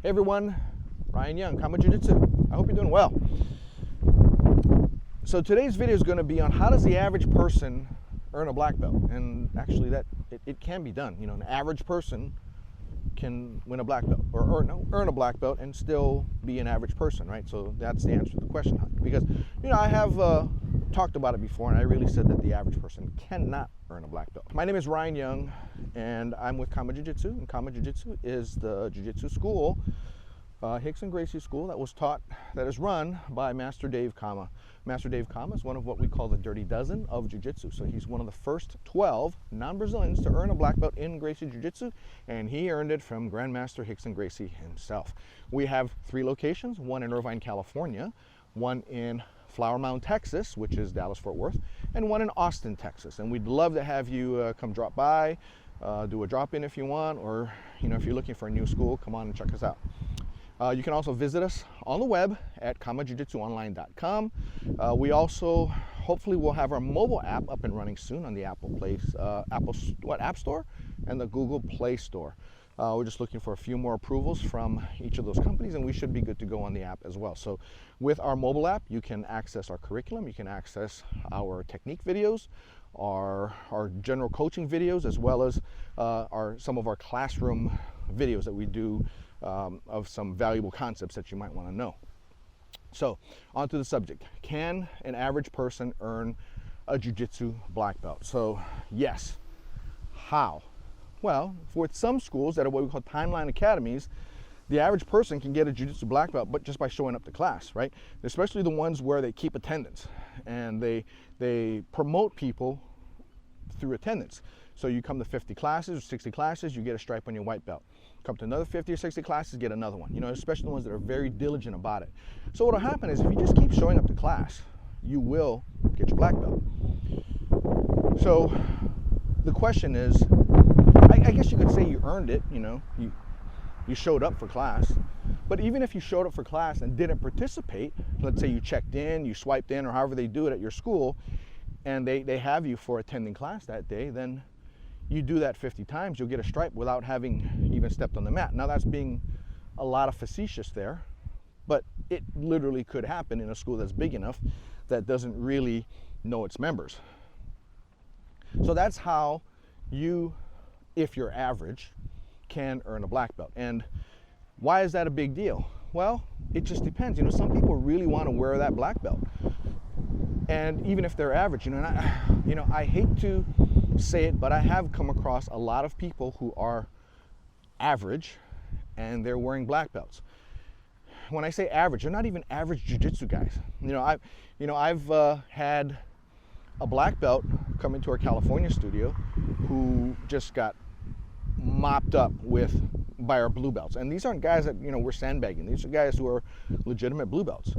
Hey everyone, Ryan Young, KAATARO Jiu-Jitsu. I hope you're doing well. So today's video is going to be on how does the average person earn a black belt? And actually it can be done. You know, an average person can win a black belt or earn a black belt and still be an average person, right? So that's the answer to the question. Because, you know, I have talked about it before, and I really said that the average person cannot earn a black belt. My name is Ryan Young, and I'm with KAATARO Jiu-Jitsu, and KAATARO Jiu-Jitsu is the Jiu-Jitsu school, Hicks and Gracie school that is run by Master Dave Kama. Master Dave Kama is one of what we call the Dirty Dozen of Jiu-Jitsu. So he's one of the first 12 non-Brazilians to earn a black belt in Gracie Jiu-Jitsu, and he earned it from Grandmaster Hicks and Gracie himself. We have 3 locations, one in Irvine, California, one in Flower Mound, Texas, which is Dallas-Fort Worth, and one in Austin, Texas. And we'd love to have you come drop by, do a drop-in if you want, or you know, if you're looking for a new school, come on and check us out. You can also visit us on the web at KAATAROJujitsuOnline.com. We also hopefully will have our mobile app up and running soon on the App Store and the Google Play Store. We're just looking for a few more approvals from each of those companies, and we should be good to go on the app as well. So with our mobile app, you can access our curriculum, you can access our technique videos, our general coaching videos, as well as some of our classroom videos that we do of some valuable concepts that you might want to know. So on to the subject. Can an average person earn a jiu-jitsu black belt? So yes. How? Well, with some schools that are what we call timeline academies, the average person can get a jiu-jitsu black belt but just by showing up to class, right? Especially the ones where they keep attendance and they promote people through attendance. So you come to 50 classes or 60 classes, you get a stripe on your white belt. Come to another 50 or 60 classes, get another one. You know, especially the ones that are very diligent about it. So what'll happen is if you just keep showing up to class, you will get your black belt. So the question is, I guess you could say you earned it, you know, you showed up for class. But even if you showed up for class and didn't participate, let's say you checked in, you swiped in, or however they do it at your school, and they have you for attending class that day, then you do that 50 times, you'll get a stripe without having even stepped on the mat. Now that's being a lot of facetious there, but it literally could happen in a school that's big enough that doesn't really know its members. So that's how you, if you're average, can earn a black belt. And why is that a big deal? Well, it just depends. You know, some people really want to wear that black belt. And even if they're average, you know, I hate to say it, but I have come across a lot of people who are average and they're wearing black belts. When I say average, they're not even average jiu-jitsu guys. You know, I've had a black belt come into our California studio who just got mopped up by our blue belts. And these aren't guys that, you know, we're sandbagging. These are guys who are legitimate blue belts.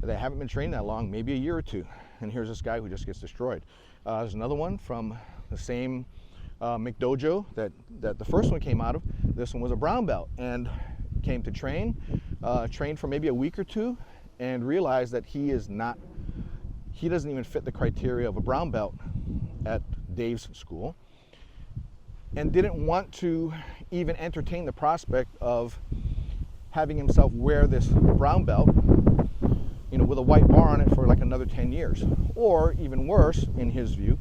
They haven't been trained that long, maybe a year or two. And here's this guy who just gets destroyed. There's another one from the same McDojo that the first one came out of. This one was a brown belt and came to trained for maybe a week or two and realized that he doesn't even fit the criteria of a brown belt at Dave's school, and didn't want to even entertain the prospect of having himself wear this brown belt, you know, with a white bar on it for like another 10 years. Or even worse, in his view,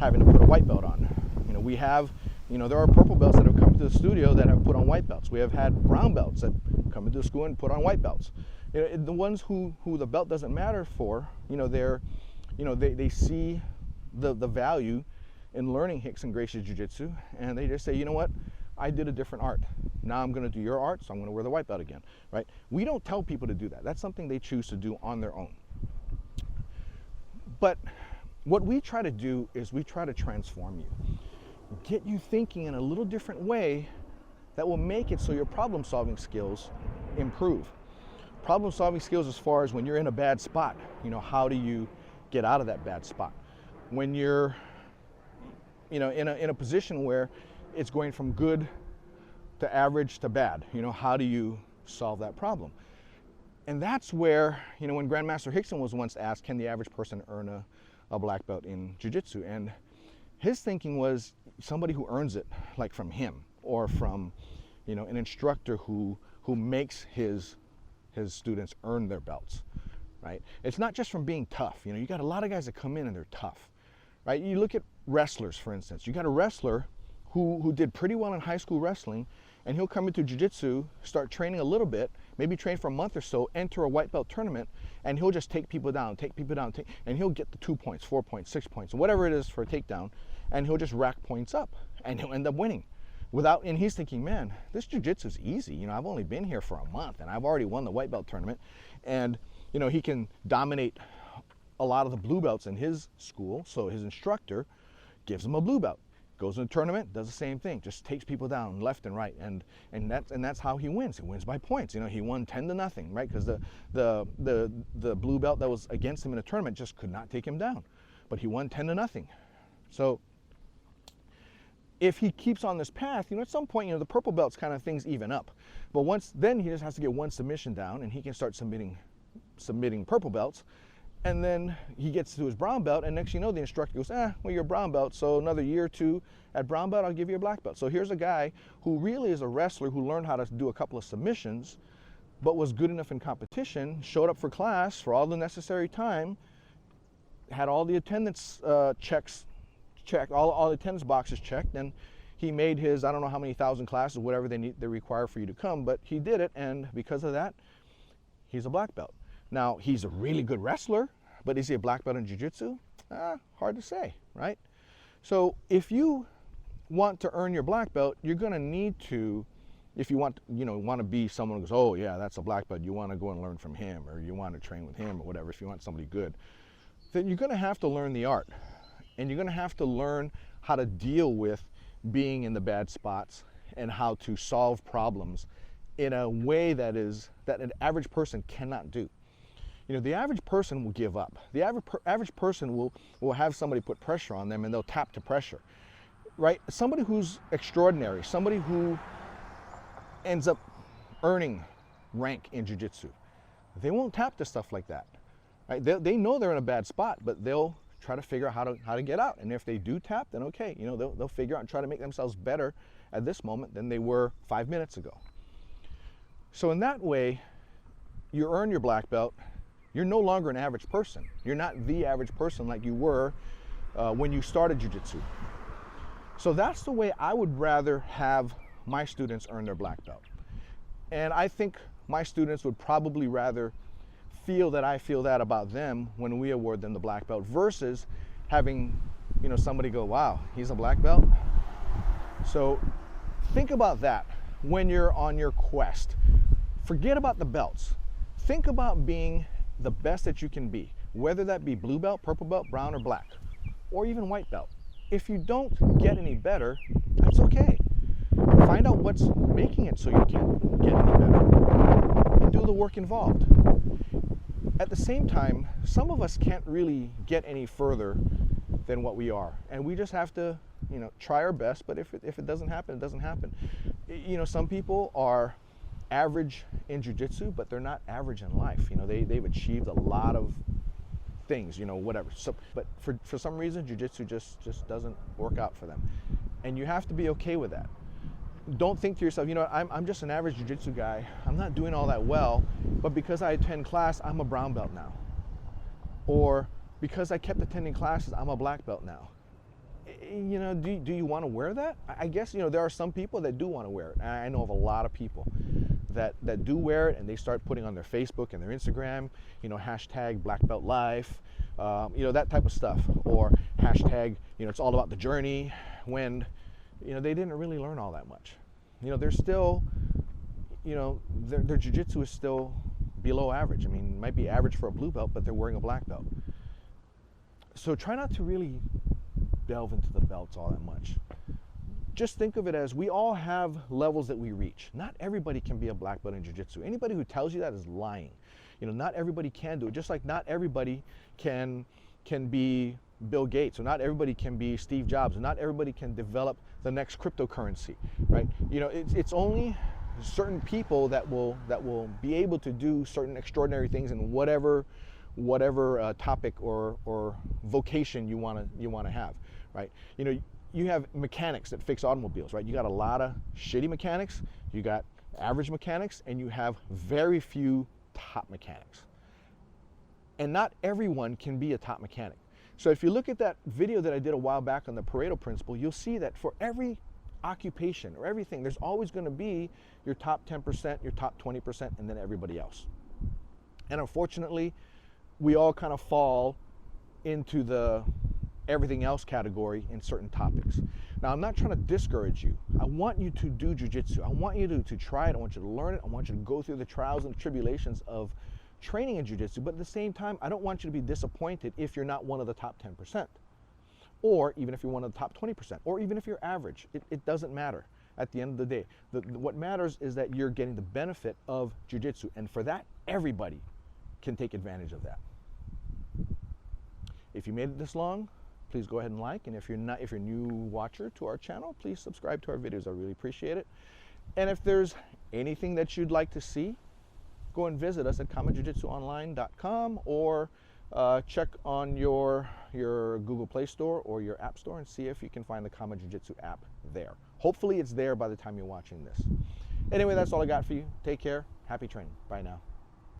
having to put a white belt on. You know, we have, you know, there are purple belts that have come to the studio that have put on white belts. We have had brown belts that come into the school and put on white belts. You know, the ones who the belt doesn't matter for, you know, they see the value in learning Hicks and Gracie Jiu-Jitsu, and they just say, you know what, I did a different art. Now I'm going to do your art, so I'm going to wear the white belt again, right? We don't tell people to do that. That's something they choose to do on their own. But what we try to do is we try to transform you, get you thinking in a little different way that will make it so your problem-solving skills improve. Problem-solving skills as far as when you're in a bad spot, you know, how do you get out of that bad spot? When you're, you know, in a position where it's going from good to average to bad, you know, how do you solve that problem? And that's where, you know, when Grandmaster Hickson was once asked, can the average person earn a black belt in Jiu-Jitsu? And his thinking was somebody who earns it, like from him or from, you know, an instructor who who makes his students earn their belts, right? It's not just from being tough. You know, you got a lot of guys that come in and they're tough, right? You look at wrestlers, for instance. You got a wrestler who did pretty well in high school wrestling, and he'll come into jiu-jitsu, start training a little bit, maybe train for a month or so, enter a white belt tournament, and he'll just take people down, and he'll get the 2 points, 4 points, 6 points, whatever it is for a takedown, and he'll just rack points up, and he'll end up winning. And he's thinking, man, this jiu-jitsu is easy. You know, I've only been here for a month, and I've already won the white belt tournament, and you know, he can dominate a lot of the blue belts in his school, so his instructor gives him a blue belt. Goes in a tournament, does the same thing, just takes people down left and right, and that's how he wins. He wins by points. You know, he won 10-0, right? Because the blue belt that was against him in a tournament just could not take him down, but he won 10-0. So if he keeps on this path, you know, at some point, you know, the purple belts kind of things even up, but then he just has to get one submission down, and he can start submitting purple belts. And then he gets to his brown belt, and next thing you know, the instructor goes, well, you're a brown belt, so another year or two at brown belt, I'll give you a black belt. So here's a guy who really is a wrestler who learned how to do a couple of submissions, but was good enough in competition, showed up for class for all the necessary time, had all the attendance checks checked, all the attendance boxes checked, and he made his, I don't know how many thousand classes, whatever they require for you to come, but he did it, and because of that, he's a black belt. Now, he's a really good wrestler, but is he a black belt in jiu-jitsu? Hard to say, right? So if you want to earn your black belt, you're going to need to, if you want to be someone who goes, oh yeah, that's a black belt, you want to go and learn from him, or you want to train with him, or whatever, if you want somebody good, then you're going to have to learn the art, and you're going to have to learn how to deal with being in the bad spots and how to solve problems in a way that an average person cannot do. You know, the average person will give up. The average person will have somebody put pressure on them, and they'll tap to pressure, right? Somebody who's extraordinary, somebody who ends up earning rank in jiu-jitsu, they won't tap to stuff like that, right? They know they're in a bad spot, but they'll try to figure out how to get out. And if they do tap, then okay, you know, they'll figure out and try to make themselves better at this moment than they were 5 minutes ago. So in that way, you earn your black belt. You're no longer an average person. You're not the average person like you were when you started jiu-jitsu. So that's the way I would rather have my students earn their black belt. And I think my students would probably rather feel that I feel that about them when we award them the black belt, versus having, you know, somebody go, wow, he's a black belt. So think about that when you're on your quest. Forget about the belts. Think about being the best that you can be, whether that be blue belt, purple belt, brown or black, or even white belt. If you don't get any better, that's okay. Find out what's making it so you can't get any better, and do the work involved. At the same time, some of us can't really get any further than what we are, and we just have to, you know, try our best. But if it doesn't happen, it doesn't happen. You know, some people are average in jiu-jitsu, but they're not average in life. You know, they've achieved a lot of things, you know, whatever. So, but for some reason, jiu-jitsu just doesn't work out for them, and you have to be okay with that. Don't think to yourself, you know, I'm just an average jiu-jitsu guy. I'm not doing all that well, but because I attend class, I'm a brown belt now. Or because I kept attending classes, I'm a black belt now. You know, do you want to wear that? I guess, you know, there are some people that do want to wear it. I know of a lot of people that do wear it, and they start putting on their Facebook and their Instagram, you know, hashtag black belt life, you know, that type of stuff, or hashtag, you know, it's all about the journey, when, you know, they didn't really learn all that much. You know, they're still, you know, their jiu-jitsu is still below average. I mean, it might be average for a blue belt, but they're wearing a black belt. So try not to really delve into the belts all that much. Just think of it as we all have levels that we reach. Not everybody can be a black belt in jiu-jitsu. Anybody who tells you that is lying. You know, not everybody can do it. Just like not everybody can be Bill Gates, or not everybody can be Steve Jobs, or not everybody can develop the next cryptocurrency, right? You know, it's only certain people that will be able to do certain extraordinary things in whatever topic or vocation you want to have, right? You know, you have mechanics that fix automobiles, right? You got a lot of shitty mechanics. You got average mechanics and you have very few top mechanics. And not everyone can be a top mechanic. So if you look at that video that I did a while back on the Pareto principle, you'll see that for every occupation or everything, there's always going to be your top 10%, your top 20%, and then everybody else. And unfortunately, we all kind of fall into the everything else category in certain topics. Now, I'm not trying to discourage you. I want you to do jiu-jitsu. I want you to try it. I want you to learn it. I want you to go through the trials and tribulations of training in jiu-jitsu. But at the same time, I don't want you to be disappointed if you're not one of the top 10%. Or even if you're one of the top 20%. Or even if you're average. It doesn't matter at the end of the day. What matters is that you're getting the benefit of jiu-jitsu. And for that, everybody can take advantage of that. If you made it this long, please go ahead and like, and if you're a new watcher to our channel, please subscribe to our videos. I really appreciate it. And if there's anything that you'd like to see, go and visit us at kamatjujitsuonline.com or check on your Google Play Store or your App Store and see if you can find the Kama Jiu-Jitsu app there. Hopefully it's there by the time you're watching this. Anyway, that's all I got for you. Take care. Happy training. Bye now.